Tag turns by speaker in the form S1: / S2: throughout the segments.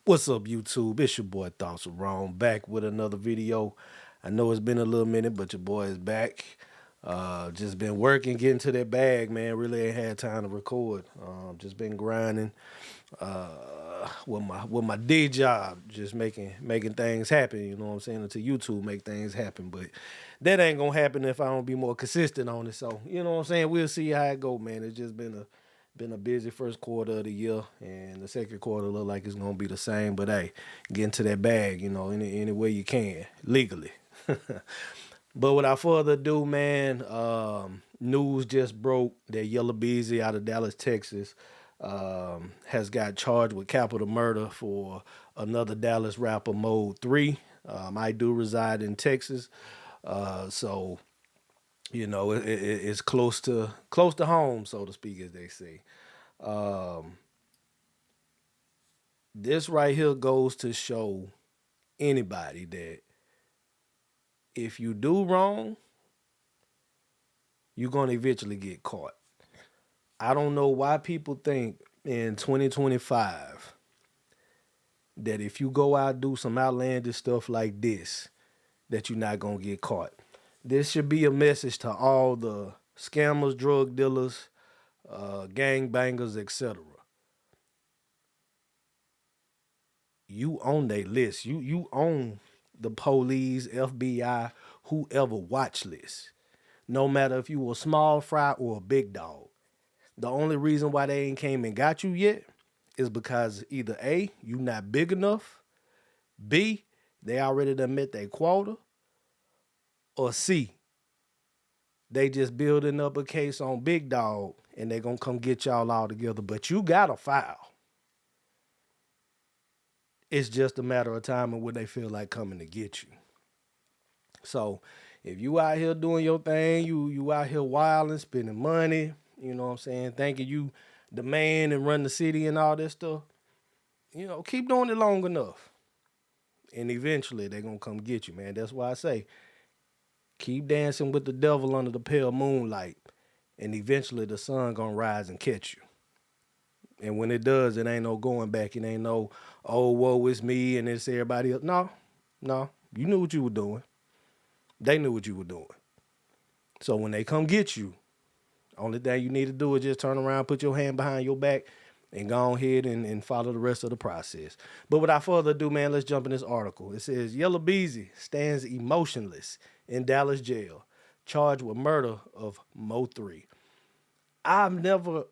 S1: What's up, YouTube? It's your boy Thoughts Are Wrong, back with another video. I know it's been a little minute, but your boy is back. Just been working, getting to that bag, man. Really ain't had time to record. Just been grinding with my day job, just making things happen. You know what I'm saying? Until YouTube make things happen, but that ain't gonna happen if I don't be more consistent on it. So you know what I'm saying? We'll see how it go, man. It's just been a busy first quarter of the year, and the second quarter look like it's gonna be the same. But hey, get into that bag, you know, any way you can legally. But without further ado, man, news just broke that Yella Beezy out of Dallas, Texas, has got charged with capital murder for another Dallas rapper, Mode 3. I do reside in Texas, so you know it's close to home, so to speak, as they say. Um, this right here goes to show anybody that if you do wrong, you're gonna eventually get caught. I don't know why people think in 2025 that if you go out and do some outlandish stuff like this, that you're not gonna get caught. This should be a message to all the scammers, drug dealers, gang bangers, etc. You own their list. You own the police, FBI, whoever watch list. No matter if you a small fry or a big dog. The only reason why they ain't came and got you yet is because either A, you not big enough, B, they already done met their quota, or C, they just building up a case on big dog and they gonna come get y'all all together. But you got a file. It's just a matter of time and when they feel like coming to get you. So if you out here doing your thing, you out here wilding, spending money, you know what I'm saying, thinking you the man and run the city and all this stuff, you know, keep doing it long enough. And eventually they're gonna come get you, man. That's why I say keep dancing with the devil under the pale moonlight, and eventually the sun gonna rise and catch you. And when it does, it ain't no going back. It ain't no, oh, woe, it's me and it's everybody else. No, no. You knew what you were doing. They knew what you were doing. So when they come get you, only thing you need to do is just turn around, put your hand behind your back, and go ahead and follow the rest of the process. But without further ado, man, let's jump in this article. It says, Yella Beezy stands emotionless in Dallas jail, charged with murder of Mo 3. I've never,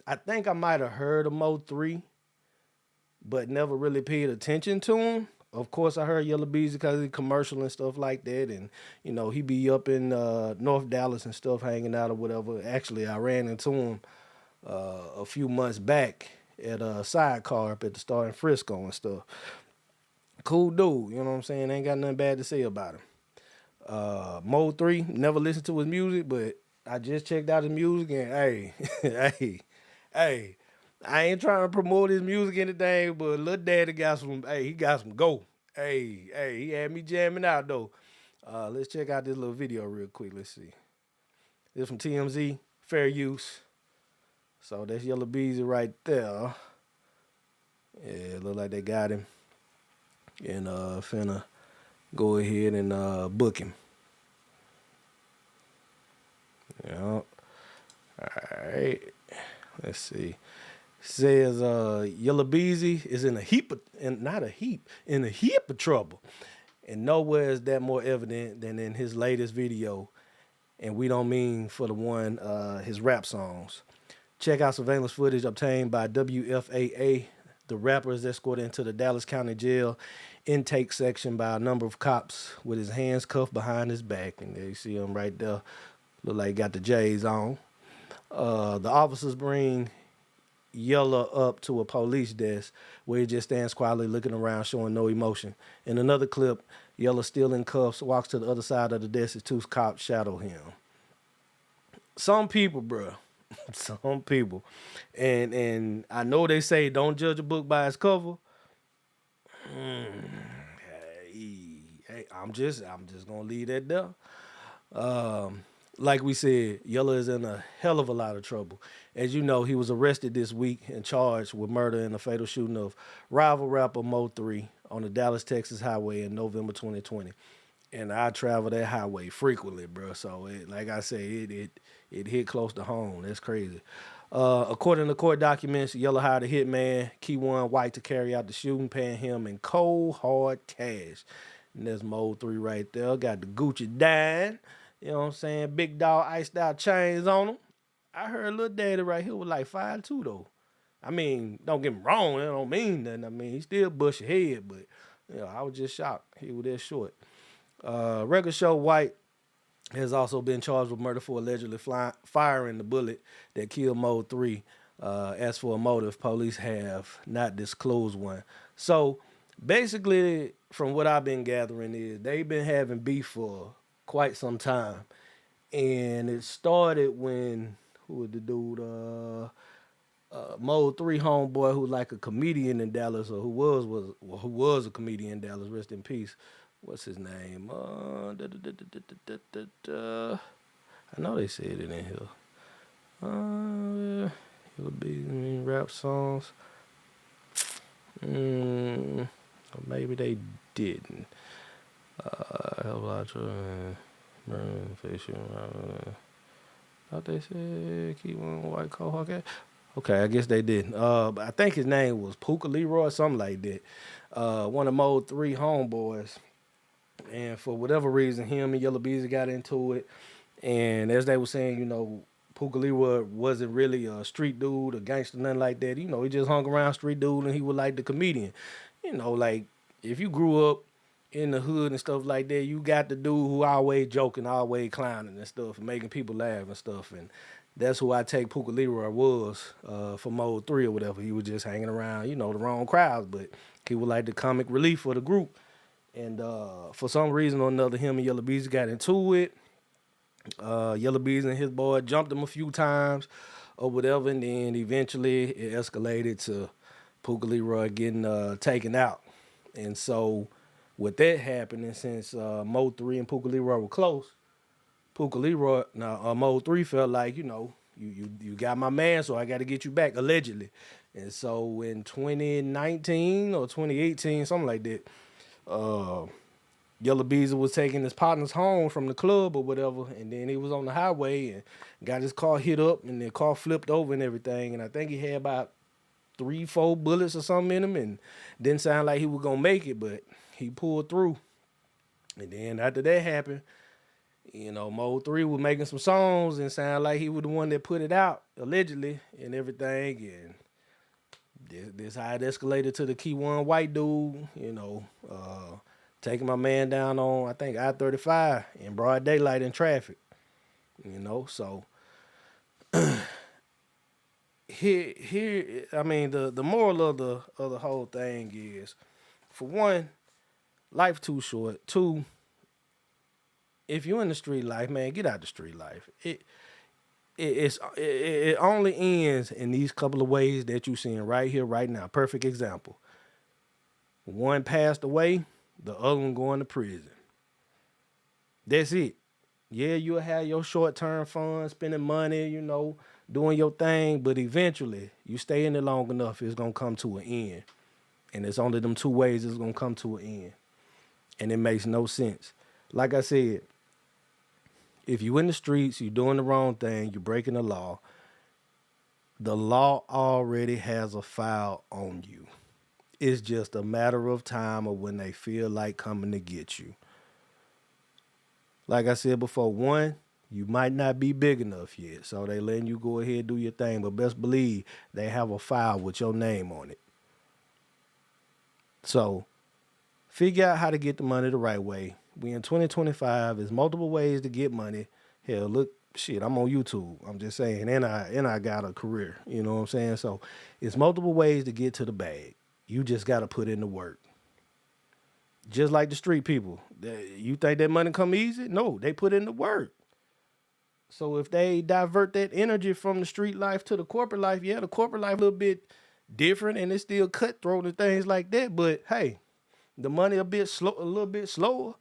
S1: I think I might have heard of Mo 3, but never really paid attention to him. Of course, I heard Yella Beezy because of commercial and stuff like that, and you know he be up in North Dallas and stuff, hanging out or whatever. Actually, I ran into him a few months back at a sidecar up at the Star in Frisco and stuff. Cool dude, you know what I'm saying? Ain't got nothing bad to say about him. Mode 3, never listened to his music, but I just checked out his music and hey, hey, I ain't trying to promote his music or anything, but Lil Daddy got some, hey, he got some go. Hey, he had me jamming out though. Let's check out this little video real quick. Let's see. This from TMZ, fair use. So that's Yella Beezy right there. Yeah, look like they got him. And finna go ahead and book him. Yeah. All right. Let's see. Says Yella Beezy is in a heap of, and not a heap, in a heap of trouble. And nowhere is that more evident than in his latest video. And we don't mean for the one, his rap songs. Check out surveillance footage obtained by WFAA. The rapper is escorted into the Dallas County Jail intake section by a number of cops with his hands cuffed behind his back. And there you see him right there. Look like he got the J's on. The officers bring Yella up to a police desk where he just stands quietly looking around, showing no emotion. In another clip, Yella, still in cuffs, walks to the other side of the desk as two cops shadow him. Some people, bruh, some people, and I know they say don't judge a book by its cover. Hey, I'm just gonna leave that there. like we said, Yella is in a hell of a lot of trouble. As you know, he was arrested this week and charged with murder in the fatal shooting of rival rapper Mo 3 on the Dallas, Texas highway in November 2020. And I travel that highway frequently, bro. So, like I said, it hit close to home. That's crazy. According to court documents, Yella hired a hitman, Key One White, to carry out the shooting, paying him in cold, hard cash. And there's Mode 3 right there. Got the Gucci dime. You know what I'm saying? Big dog iced out chains on him. I heard Lil Daddy right here was like 5'2" though. I mean, don't get me wrong, that don't mean nothing. I mean, he still bush head, but I was just shocked. He was that short. Record show White has also been charged with murder for allegedly firing the bullet that killed Mode 3. As for a motive, police have not disclosed one. So basically, from what I've been gathering, is they've been having beef for quite some time. And it started when, who was the dude? Mode 3 homeboy who like a comedian in Dallas, or who was a comedian in Dallas, rest in peace. What's his name? I know they said it in here. It would be rap songs. Or maybe they didn't. Hell of a lot of thought they said keep one white cohawk. Okay, I guess they didn't. But I think his name was Puka Leroy or something like that. One of Mode 3 homeboys. And for whatever reason, him and Yella Beezy got into it. And as they were saying, Puka Leroy wasn't really a street dude, a gangster, nothing like that. He just hung around street dude and he was like the comedian. Like if you grew up in the hood and stuff like that, you got the dude who always joking, always clowning and stuff and making people laugh and stuff. And that's who I take Puka Leroy was for Mode 3 or whatever. He was just hanging around, the wrong crowds, but he was like the comic relief for the group. And for some reason or another, him and Yella Beezy got into it. Yella Beezy and his boy jumped him a few times or whatever, and then eventually it escalated to Puka Leroy getting taken out. And so with that happening, since Mo 3 and Puka Leroy were close, Mo 3 felt like, you got my man, so I got to get you back, allegedly. And so in 2019 or 2018, something like that, Yella Beezy was taking his partners home from the club or whatever, and then he was on the highway and got his car hit up, and the car flipped over and everything. And I think he had about 3, 4 bullets or something in him, and didn't sound like he was gonna make it, but he pulled through. And then after that happened, Mode 3 was making some songs and sounded like he was the one that put it out, allegedly, and everything. And this how it escalated to the Key One White dude, taking my man down on, I think, I-35 in broad daylight in traffic. So here, I mean, the moral of the whole thing is, for one, life too short. Two, if you're in the street life, man, get out the street life. It only ends in these couple of ways that you're seeing right here, right now. Perfect example. One passed away, the other one going to prison. That's it. Yeah, you'll have your short-term fun, spending money, doing your thing, but eventually, you stay in it long enough, it's going to come to an end. And it's only them two ways it's going to come to an end. And it makes no sense. Like I said, if you in the streets, you're doing the wrong thing, you're breaking the law already has a file on you. It's just a matter of time of when they feel like coming to get you. Like I said before, one, you might not be big enough yet, so they letting you go ahead and do your thing, but best believe they have a file with your name on it. So figure out how to get the money the right way. We in 2025. There's multiple ways to get money. Hell, look, shit, I'm on YouTube. I'm just saying, and I got a career. You know what I'm saying? So it's multiple ways to get to the bag. You just got to put in the work. Just like the street people. You think that money come easy? No, they put in the work. So if they divert that energy from the street life to the corporate life, yeah, the corporate life a little bit different and it's still cutthroat and things like that. But hey, the money a little bit slower.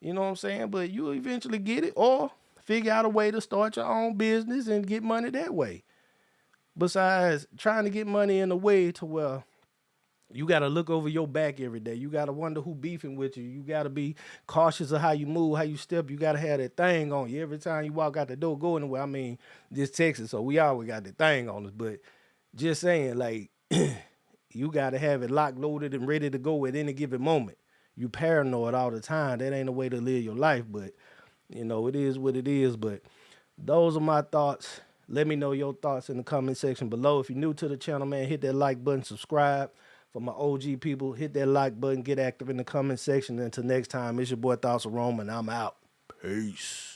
S1: You know what I'm saying? But you eventually get it. Or figure out a way to start your own business and get money that way. Besides trying to get money in a way to where you got to look over your back every day. You got to wonder who beefing with you. You got to be cautious of how you move, how you step. You got to have that thing on you every time you walk out the door, go anywhere. I mean, this Texas, so we always got the thing on us. But just saying, like, you got to have it locked, loaded, and ready to go at any given moment. You paranoid all the time. That ain't a way to live your life. But it is what it is. But those are my thoughts. Let me know your thoughts in the comment section below. If you're new to the channel, man, hit that like button, subscribe. For my OG people, hit that like button, get active in the comment section. Until next time, it's your boy Thoughts of Rome, and I'm out. Peace.